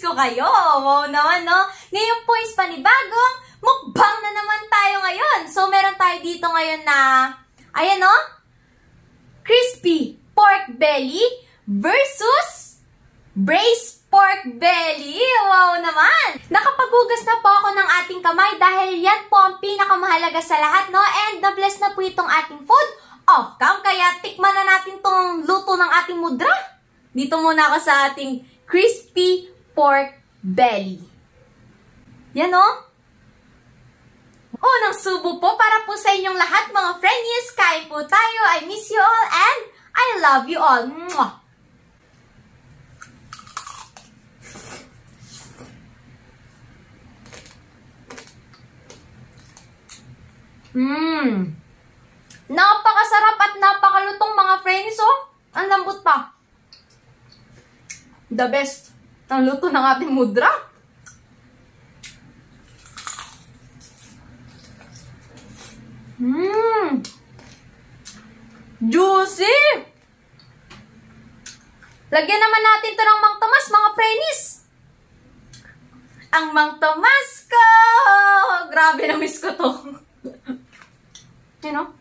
ko kayo. Wow naman, no? Ngayon po is panibagong mukbang na naman tayo ngayon. So, meron tayo dito ngayon na, ayan, no? Crispy pork belly versus braised pork belly. Wow naman! Nakapaghugas na po ako ng ating kamay dahil yan po ang pinakamahalaga sa lahat, no? And na-bless na po itong ating food off cam. Kaya tikman na natin tong luto ng ating mudra. Dito muna ako sa ating crispy pork belly. Yan, no? Unang subo po para po sa inyong lahat, mga friendies. Kain po tayo. I miss you all and I love you all. Mwah! Napakasarap at napakalutong, mga friendies, oh. Ang lambot pa. The best. Ang luto ng ating mudra. Juicy! Lagyan naman natin ito ng Mang Tomas, mga friendies. Ang Mang Tomas ko! Grabe, na-miss ko to. You know?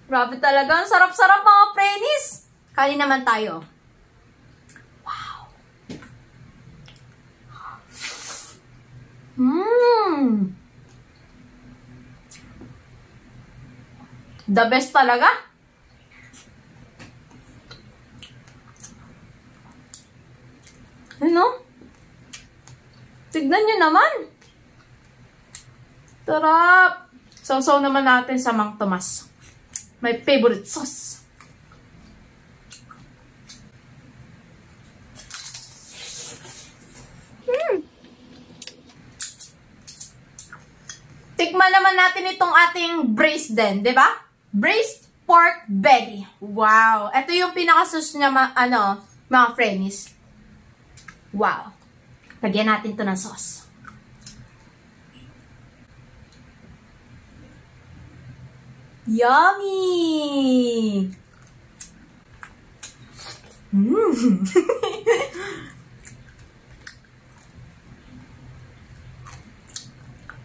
Grabe talaga. Ang sarap-sarap, mga friendies. Kain naman tayo. Wow! The best talaga. Ano? Tignan nyo naman. Sarap. Sausaw naman natin sa Mang Tomas. My favorite sauce. Tikman naman natin itong ating braised din, di ba? Braised pork belly. Wow. Ito yung pinaka-sauce niya, mga friendies. Wow. Lagyan natin ito ng sauce. Yummy!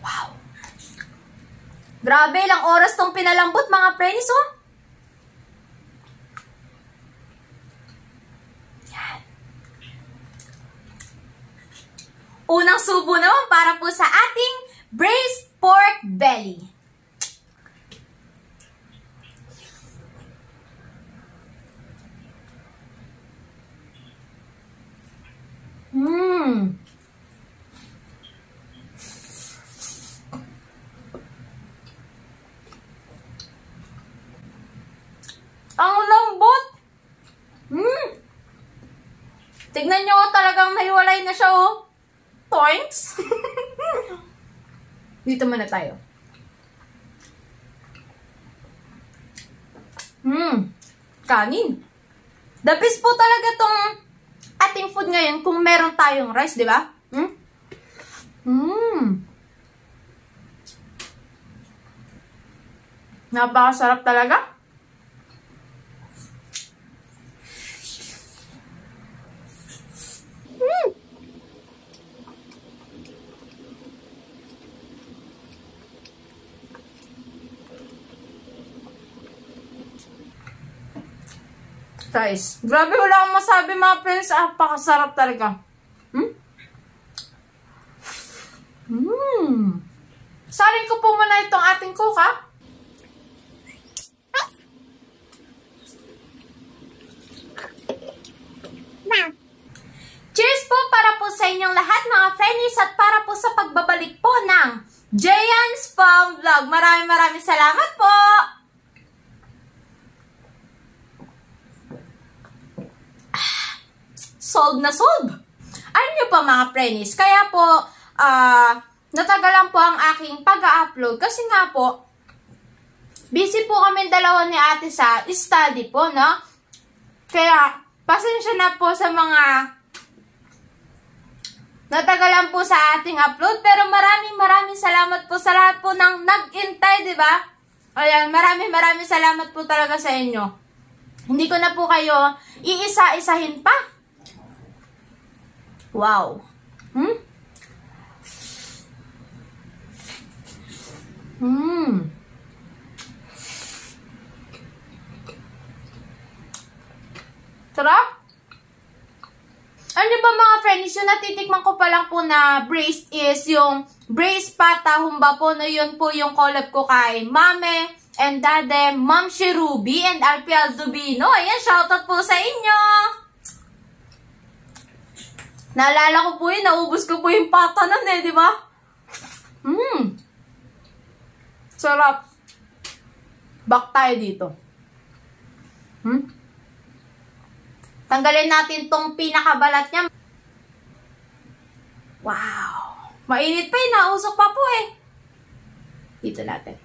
Wow! Grabe, ilang oras tong pinalambot, mga friendies, oh! Yan. Unang subo naman para po sa ating braised pork belly. Ang lambot! Tignan nyo, talagang nahiwalay na siya, oh. Toinks! Dito muna tayo. Kanin. The best po talaga tong ating food ngayon kung meron tayong rice, di ba? Napakasarap talaga. Guys, grabe, wala akong masabi, mga friends. Napakasarap talaga. Salin ko po muna itong ating cook, ha? Cheers po para po sa inyong lahat, mga friendies, at para po sa pagbabalik po ng Jayan's Farm Vlog. Maraming salamat po! Solve na solve. Ayun nyo pa, mga friendies. Kaya po, natagalan po ang aking pag-upload. Kasi nga po, busy po kami dalawa ni ate sa study po, no? Kaya, pasensya na po sa mga natagalan po sa ating upload. Pero maraming salamat po sa lahat po ng nag-intay, di ba? Ayan, maraming salamat po talaga sa inyo. Hindi ko na po kayo iisa-isahin pa. Wow. Hmm? Hmm. Sarap? Ano ba mga friends, yung natitikman ko pa lang po na braised is yung braised pata humba po, na yun po yung collab ko kay Mame and Dade, Ma'am Ruby and Alfie Aldubino. Ayan, shoutout po sa inyo! Naalala ko po yun, naubos ko po yung pata nun eh, di ba? Sarap. Back tayo dito. Tanggalin natin tong pinakabalat niya. Wow! Mainit pa eh, nausok pa po eh. Dito natin.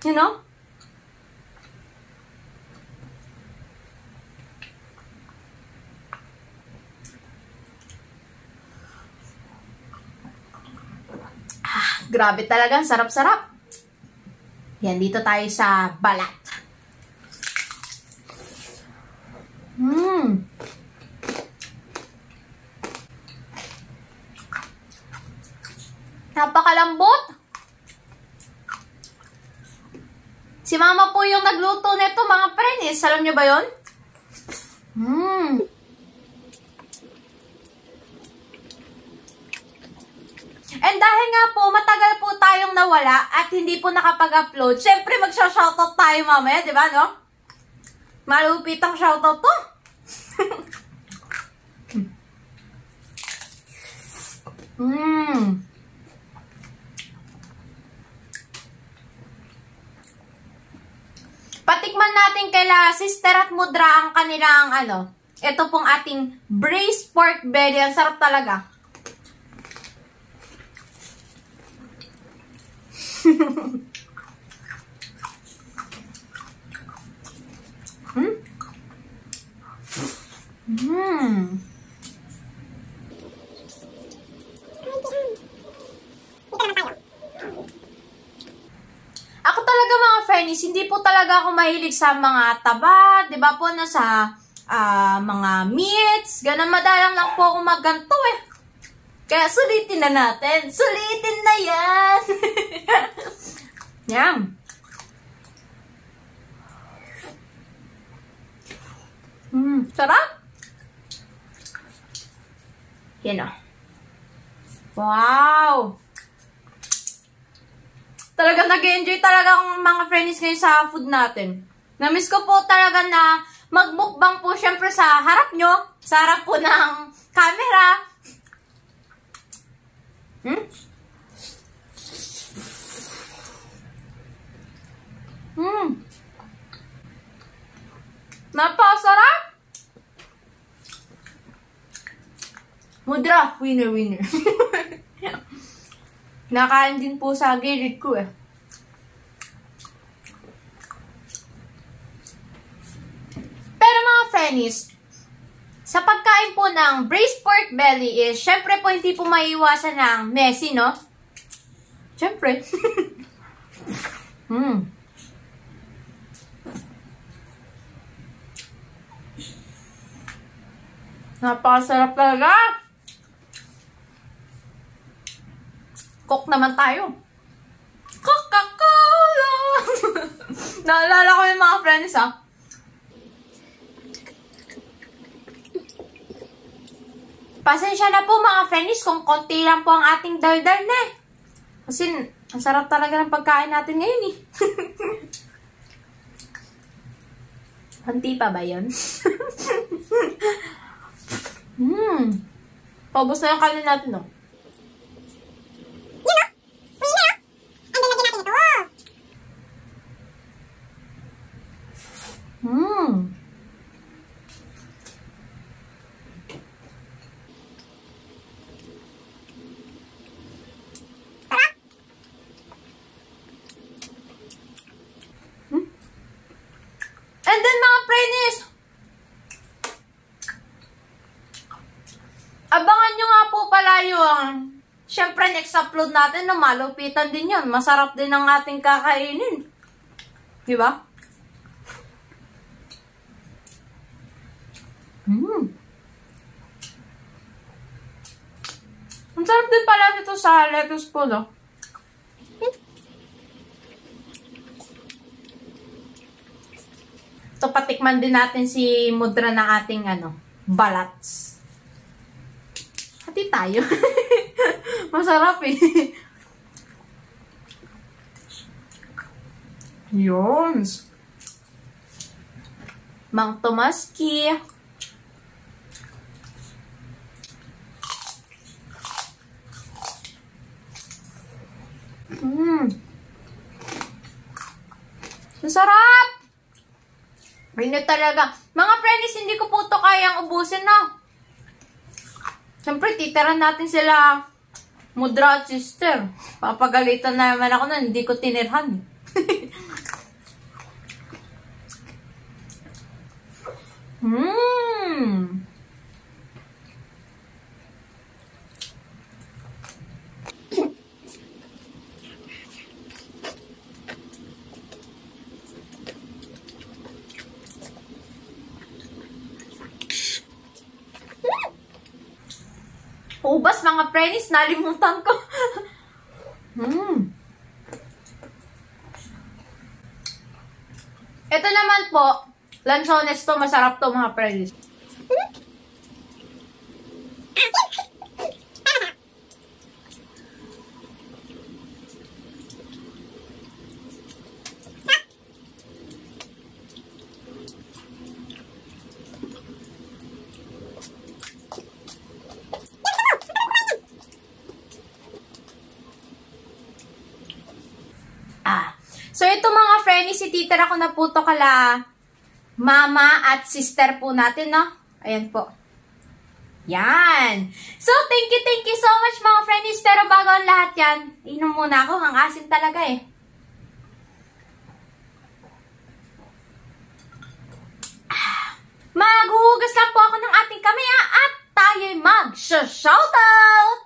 You know? Grabe talaga, sarap-sarap. Yan, dito tayo sa balat. Napakalambot. Si Mama po yung nagluto nito, mga friends. Alam niyo ba yun? And dahil nga po, matagal po tayong nawala at hindi po nakapag-upload, syempre magsha-shoutout tayo mamaya, di ba, no? Malupit ang shoutout to. Patikman natin kaila Sister at Mudra ang kanilang, ito pong ating braised pork belly. Ang sarap talaga. Ako talaga mga friends, hindi po talaga ako mahilig sa mga taba, 'di ba po, na sa mga meats, ganun, madalang lang po ako magganto eh. Kaya sulitin na natin. Sulitin na yan! Yum! Sarap! Yan o. Wow! Talagang nag-enjoy talaga ang mga friends ngayon sa food natin. Namiss ko po talaga na magmukbang po syempre sa harap nyo. Sa harap po ng camera. Napasarap! Mudra, winner. Nakain din po sa gilid ko eh. Pero mga friends, sa pagkain po ng braised pork belly is, syempre po hindi po maiiwasan ng messy, no? Syempre. Napakasarap talaga. Coke naman tayo. Coca-Cola! Naalala ko yung mga friends, ha? Pasensya na po mga friends kung konti lang po ang ating daldal na eh. Kasi ang sarap talaga ng pagkain natin ngayon eh. Hanti pa ba yun? Paubos na yung kanin natin, no? And then mga friends, abangan nyo nga po pala yung, syempre next upload natin na malupitan din yun. Masarap din ang ating kakainin. Diba? Ang sarap din pala nito sa lettuce po, no? So, patikman din natin si Mudra ng ating, balats. Hati tayo. Masarap eh. Yun. Mang Tomaski. Masarap! Init talaga. Mga friends, hindi ko po ito kayang ubusin, no? Siyempre, titaran natin sila Mudra at sister. Papagalitan naman ako na hindi ko tinirhan. Ubas mga friends, nalimutan ko. Ito naman po, lanchones to, masarap to mga friends. So, ito mga friends, ititira ko na po ito kala mama at sister po natin, no? Ayan po. Yan. So, thank you so much mga friends. Pero bago ang lahat yan, inom muna ako. Ang asin talaga eh. Maghuhugas lang po ako ng ating kamay at tayo'y mag-shoutout!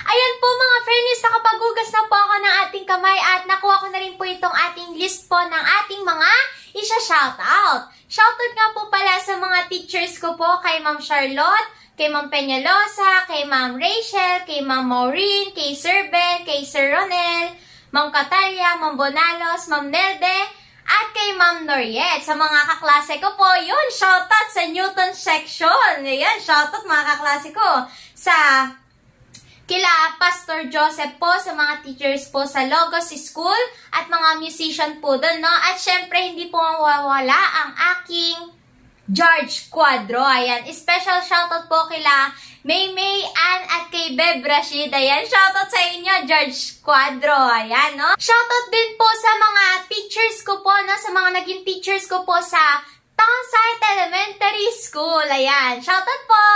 Ayan po mga friends, nakapaghugas na po ako ng ating kamay at nakuha ko na rin po itong ating list po ng ating mga isa-shoutout. Shoutout nga po pala sa mga teachers ko po, kay Ma'am Charlotte, kay Ma'am Peñalosa, kay Ma'am Rachel, kay Ma'am Maureen, kay Sir Ben, kay Sir Ronel, Ma'am Catalia, Ma'am Bonalos, Ma'am Nelde, at kay Ma'am Noriette. Sa mga kaklase ko po, yun, shoutout sa Newton section. Ayan, shoutout mga kaklase ko. Sa kila Pastor Joseph po, sa mga teachers po sa Logos School, at mga musician po doon, no? At syempre, hindi po mawawala ang aking George Cuadro. Ayan, special shoutout po kila Maymay Ann at kay Beb Rashid. Ayan, shoutout sa inyo, George Cuadro. Ayan, no? Shoutout din po sa mga teachers ko po, no? Sa mga naging teachers ko po sa Townsite Elementary School. Ayan, shoutout po!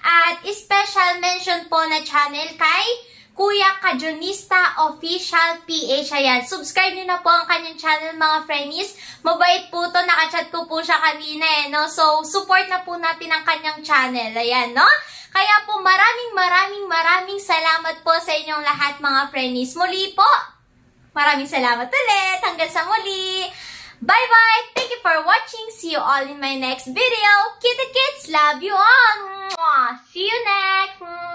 At special mention po na channel kay Kuya Kajonista Official PH. Ayan, subscribe nyo na po ang kanyang channel mga friendies. Mabait po to, nakachat ko po siya kanina eh, no? So, support na po natin ang kanyang channel. Ayan, no? Kaya po maraming salamat po sa inyong lahat mga friendies. Muli po, maraming salamat ulit. Hanggang sa muli. Bye-bye! Thank you for watching. See you all in my next video. Kita kids, love you all! See you next!